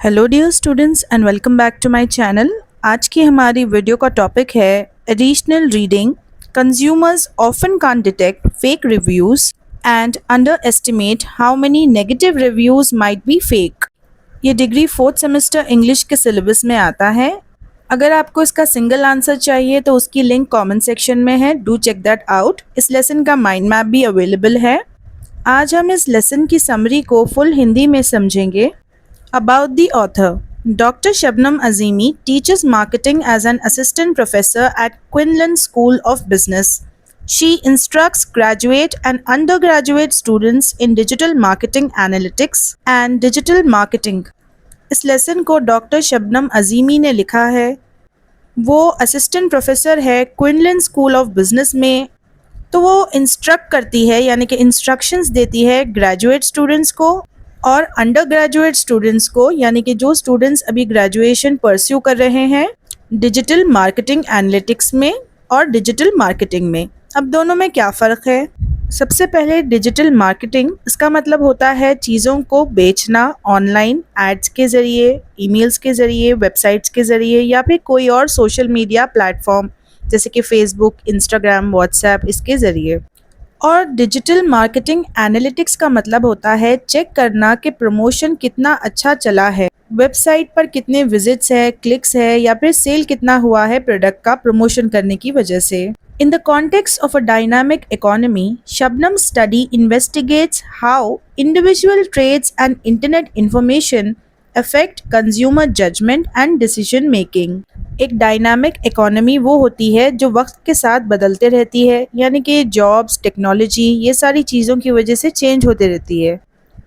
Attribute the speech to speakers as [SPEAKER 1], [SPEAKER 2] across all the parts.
[SPEAKER 1] Hello dear students and welcome back to my channel. आज की हमारी वीडियो का टॉपिक है additional reading. Consumers often can't detect fake reviews and underestimate how many negative reviews might be fake. ये degree 4th semester English के syllabus में आता है। अगर आपको इसका सिंगल आंसर चाहिए तो उसकी लिंक कमेंट सेक्शन में है, डू चेक दैट आउट। इस लेसन का माइंड मैप भी अवेलेबल है। आज हम इस लेसन की समरी को फुल हिंदी में समझेंगे। About the author, Dr. Shabnam Azimi teaches marketing as an assistant professor at Quinlan School of Business. She instructs graduate and undergraduate students in digital marketing analytics and digital marketing. इस lesson को doctor Shabnam अजीमी ने लिखा है। वो assistant professor है क्विनलन school of business में। तो वो इंस्ट्रक्ट करती है यानी कि इंस्ट्रक्शंस देती है ग्रेजुएट स्टूडेंट्स को और अंडर ग्रेजुएट स्टूडेंट्स को, यानी कि जो स्टूडेंट्स अभी ग्रेजुएशन परस्यू कर रहे हैं डिजिटल मार्केटिंग एनालिटिक्स में और डिजिटल मार्केटिंग में। अब दोनों में क्या फ़र्क है? सबसे पहले डिजिटल मार्केटिंग, इसका मतलब होता है चीज़ों को बेचना ऑनलाइन एड्स के ज़रिए, ईमेल्स के ज़रिए, वेबसाइट्स के ज़रिए या फिर कोई और सोशल मीडिया प्लेटफॉर्म जैसे कि फेसबुक, इंस्टाग्राम, व्हाट्सएप, इसके ज़रिए। और डिजिटल मार्केटिंग एनालिटिक्स का मतलब होता है चेक करना कि प्रमोशन कितना अच्छा चला है, वेबसाइट पर कितने विजिट्स है, क्लिक्स है या फिर सेल कितना हुआ है प्रोडक्ट का प्रमोशन करने की वजह से। In the context of a dynamic economy, Shabnam study investigates how individual trades and internet information affect consumer judgment and decision making. एक डायनामिक इकोनॉमी वो होती है जो वक्त के साथ बदलते रहती है, यानी कि जॉब्स, टेक्नोलॉजी, ये सारी चीज़ों की वजह से चेंज होती रहती है।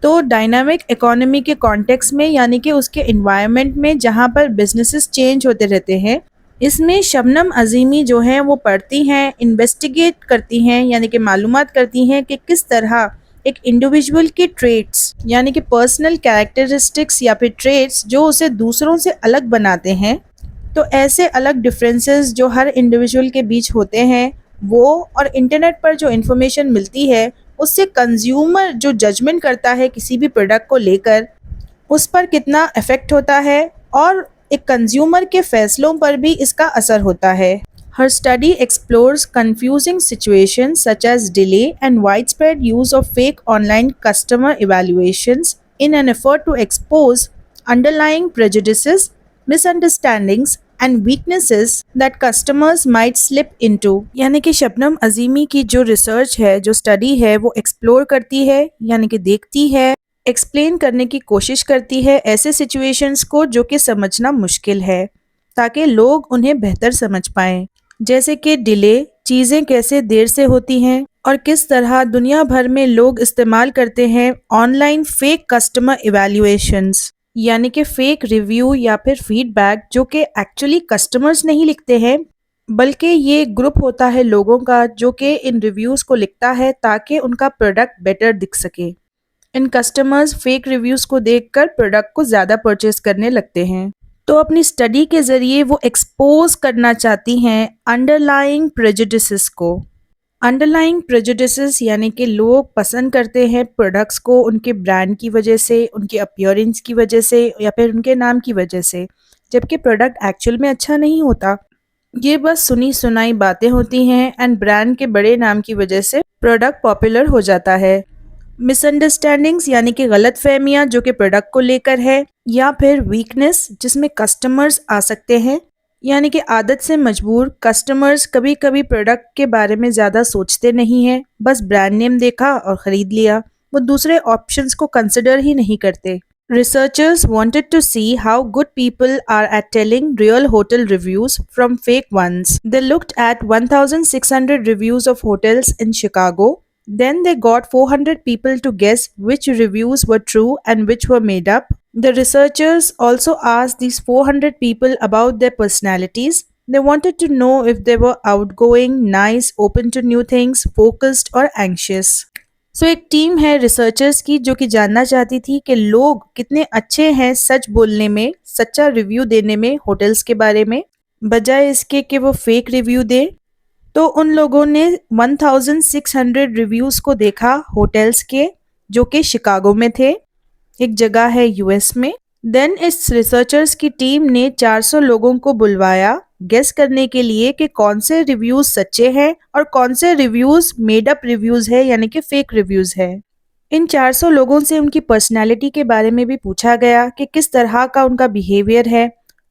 [SPEAKER 1] तो डायनामिक इकोनॉमी के कॉन्टेक्स्ट में यानी कि उसके इन्वायरमेंट में जहाँ पर बिजनेसेस चेंज होते रहते हैं, इसमें शबनम अजीमी जो हैं वो पढ़ती हैं, इन्वेस्टिगेट करती हैं यानी कि मालूमात करती हैं कि किस तरह एक इंडिविजुअल के ट्रेट्स यानी कि पर्सनल कैरेक्टरिस्टिक्स या फिर ट्रेट्स जो उसे दूसरों से अलग बनाते हैं, तो ऐसे अलग डिफरेंसेस जो हर इंडिविजुअल के बीच होते हैं वो और इंटरनेट पर जो इन्फॉर्मेशन मिलती है उससे कंज्यूमर जो जजमेंट करता है किसी भी प्रोडक्ट को लेकर, उस पर कितना इफ़ेक्ट होता है और एक कंज्यूमर के फैसलों पर भी इसका असर होता है। Her study explores confusing situations such as delay and widespread use of fake online customer evaluations in an effort to expose underlying prejudices, misunderstandings and weaknesses that customers might slip into। यानी कि शबनम अजीमी की जो research है, जो study है, वो explore करती है यानी कि देखती है, एक्सप्लेन करने की कोशिश करती है ऐसे सिचुएशंस को जो कि समझना मुश्किल है, ताकि लोग उन्हें बेहतर समझ पाएँ। जैसे कि डिले, चीज़ें कैसे देर से होती हैं और किस तरह दुनिया भर में लोग इस्तेमाल करते हैं ऑनलाइन फेक कस्टमर इवैल्यूएशंस, यानी कि फेक रिव्यू या फिर फीडबैक जो कि एक्चुअली कस्टमर्स नहीं लिखते हैं, बल्कि ये ग्रुप होता है लोगों का जो कि इन रिव्यूज़ को लिखता है ताकि उनका प्रोडक्ट बेटर दिख सके। इन कस्टमर्स फेक रिव्यूज़ को देखकर प्रोडक्ट को ज़्यादा परचेज करने लगते हैं। तो अपनी स्टडी के ज़रिए वो एक्सपोज करना चाहती हैं अंडरलाइंग प्रेजुडिसेस को। अंडरलाइंग प्रेजुडिसेस यानी कि लोग पसंद करते हैं प्रोडक्ट्स को उनके ब्रांड की वजह से, उनके अपीयरेंस की वजह से या फिर उनके नाम की वजह से, जबकि प्रोडक्ट एक्चुअल में अच्छा नहीं होता। ये बस सुनी सुनाई बातें होती हैं एंड ब्रांड के बड़े नाम की वजह से प्रोडक्ट पॉपुलर हो जाता है। मिसअंडरस्टैंडिंग्स यानी कि गलत फहमियाँ जो कि प्रोडक्ट को लेकर है, या फिर वीकनेस जिसमें कस्टमर्स आ सकते हैं, यानी कि आदत से मजबूर कस्टमर्स कभी कभी प्रोडक्ट के बारे में ज़्यादा सोचते नहीं हैं, बस ब्रांड नेम देखा और ख़रीद लिया, वो दूसरे ऑप्शंस को कंसिडर ही नहीं करते। Researchers wanted to see how good people are at telling real hotel reviews from fake ones. They looked at 1,600 reviews of hotels in Chicago. Then they got 400 people to guess which reviews were true and which were made up. The researchers also asked these 400 people about their personalities. They wanted to know if they were outgoing, nice, open to new things, focused or anxious. So एक team है researchers की जो कि जानना चाहती थी कि लोग कितने अच्छे हैं सच बोलने में, सच्चा रिव्यू देने में होटल्स के बारे में, बजाय इसके कि वो फेक रिव्यू दें। तो उन लोगों ने 1600 रिव्यूज़ को देखा होटल्स के जो कि शिकागो में थे, एक जगह है यूएस में। देन इस रिसर्चर्स की टीम ने 400 लोगों को बुलवाया गेस करने के लिए कि कौन से रिव्यूज सच्चे हैं और कौन से रिव्यूज मेड अप रिव्यूज है यानी कि फेक रिव्यूज है। इन 400 लोगों से उनकी पर्सनैलिटी के बारे में भी पूछा गया कि किस तरह का उनका बिहेवियर है।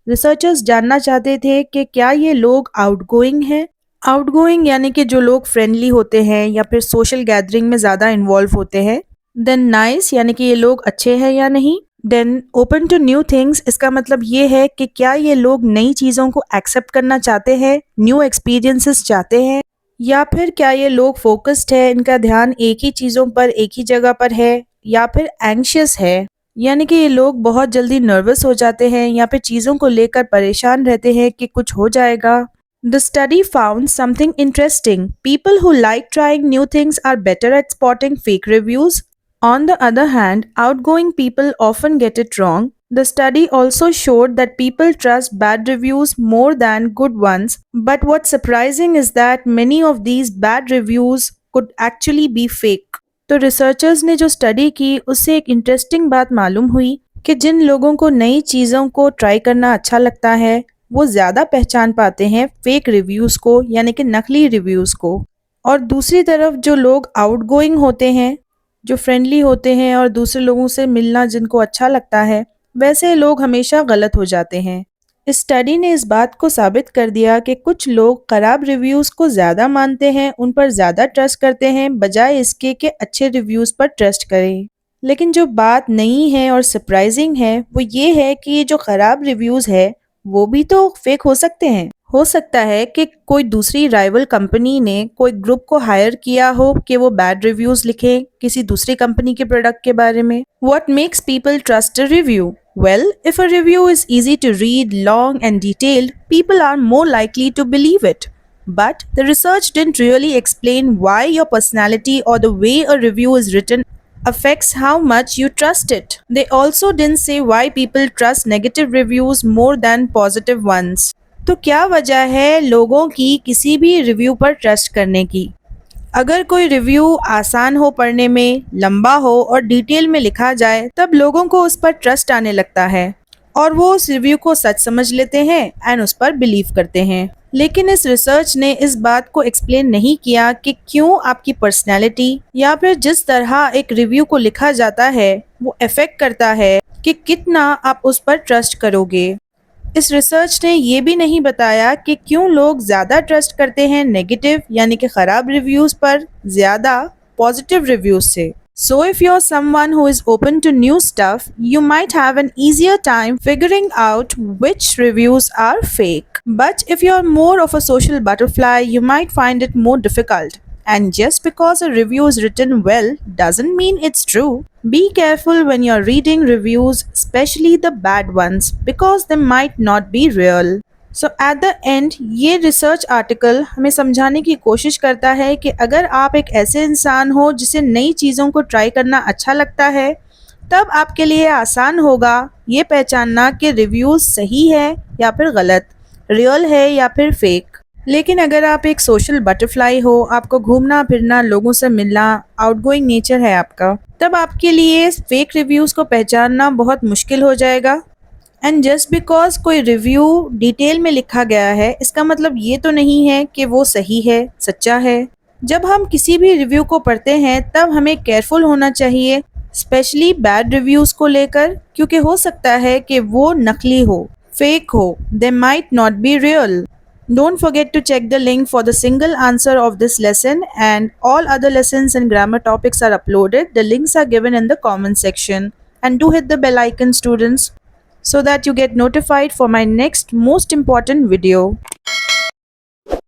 [SPEAKER 1] रिसर्चर्स जानना चाहते थे कि क्या ये लोग आउटगोइंग हैं। आउटगोइंग यानी कि जो लोग फ्रेंडली होते हैं या फिर सोशल गैदरिंग में ज़्यादा इन्वॉल्व होते हैं। देन नाइस यानी कि ये लोग अच्छे हैं या नहीं। Then open to new things, इसका मतलब ये है कि क्या ये लोग नई चीज़ों को एक्सेप्ट करना चाहते हैं, न्यू एक्सपीरियंसेस चाहते हैं, या फिर क्या ये लोग फोकस्ड है, इनका ध्यान एक ही चीज़ों पर एक ही जगह पर है, या फिर एंग्शियस है यानी कि ये लोग बहुत जल्दी नर्वस हो जाते हैं या फिर चीज़ों को लेकर परेशान रहते हैं कि कुछ हो जाएगा। The study found something interesting. People who like trying new things are better at spotting fake reviews. On the other hand, outgoing people often get it wrong. The study also showed that people trust bad reviews more than good ones. But what's surprising is that many of these bad reviews could actually be fake. तो researchers ने जो study की उससे एक interesting बात मालूम हुई कि जिन लोगों को नई चीज़ों को ट्राई करना अच्छा लगता है वो ज़्यादा पहचान पाते हैं फेक रिव्यूज़ को यानी कि नकली रिव्यूज़ को। और दूसरी तरफ जो लोग आउटगोइंग होते हैं, जो फ्रेंडली होते हैं और दूसरे लोगों से मिलना जिनको अच्छा लगता है, वैसे लोग हमेशा गलत हो जाते हैं। इस स्टडी ने इस बात को साबित कर दिया कि कुछ लोग खराब रिव्यूज़ को ज़्यादा मानते हैं, उन पर ज़्यादा ट्रस्ट करते हैं बजाय इसके कि अच्छे रिव्यूज़ पर ट्रस्ट करें। लेकिन जो बात नई है और सरप्राइजिंग है वो ये है कि ये जो ख़राब रिव्यूज़ है वो भी तो फेक हो सकते हैं। हो सकता है कि कोई दूसरी राइवल कंपनी ने कोई ग्रुप को हायर किया हो कि वो बैड रिव्यूज लिखें किसी दूसरी कंपनी के प्रोडक्ट के बारे में। What makes people trust a review? Well, if a review is easy to read, long and detailed, people are more likely to believe it. But the research didn't really explain why your personality or the way a review is written affects how much you trust it. They also didn't say why people trust negative reviews more than positive ones. तो क्या वजह है लोगों की किसी भी review पर trust करने की? अगर कोई रिव्यू आसान हो पढ़ने में, लंबा हो और डिटेल में लिखा जाए तब लोगों को उस पर ट्रस्ट आने लगता है और वो उस रिव्यू को सच समझ लेते हैं एंड उस पर बिलीव करते हैं। लेकिन इस रिसर्च ने इस बात को एक्सप्लेन नहीं किया कि क्यों आपकी पर्सनैलिटी या फिर जिस तरह एक रिव्यू को लिखा जाता है वो अफेक्ट करता है कि कितना आप उस पर ट्रस्ट करोगे। इस रिसर्च ने ये भी नहीं बताया कि क्यों लोग ज़्यादा ट्रस्ट करते हैं नेगेटिव यानी कि ख़राब रिव्यूज़ पर ज़्यादा पॉजिटिव रिव्यूज़ से। So if you're someone who is open to new stuff, you might have an easier time figuring out which reviews are fake. But if you're more of a social butterfly, you might find it more difficult. And just because a review is written well doesn't mean it's true. Be careful when you're reading reviews, especially the bad ones, because they might not be real. So at the end ये research article हमें समझाने की कोशिश करता है कि अगर आप एक ऐसे इंसान हो जिसे नई चीज़ों को ट्राई करना अच्छा लगता है तब आपके लिए आसान होगा ये पहचानना कि रिव्यूज़ सही है या फिर गलत, रियल है या फिर फेक। लेकिन अगर आप एक सोशल बटरफ्लाई हो, आपको घूमना फिरना, लोगों से मिलना, आउटगोइंग नेचर है आपका, तब आपके लिए फेक रिव्यूज़ को पहचानना बहुत मुश्किल हो जाएगा। एंड जस्ट बिकॉज कोई रिव्यू डिटेल में लिखा गया है इसका मतलब ये तो नहीं है कि वो सही है, सच्चा है। जब हम किसी भी रिव्यू को पढ़ते हैं तब हमें केयरफुल होना चाहिए, स्पेशली बैड रिव्यूज़ को लेकर, क्योंकि हो सकता है कि वो नकली हो, फेक हो, they might not be real. Don't forget to check the link for the single answer of this lesson, and all other lessons and grammar topics are uploaded. The links are given in the comment section. And do hit the bell icon, students, so that you get notified for my next most important video.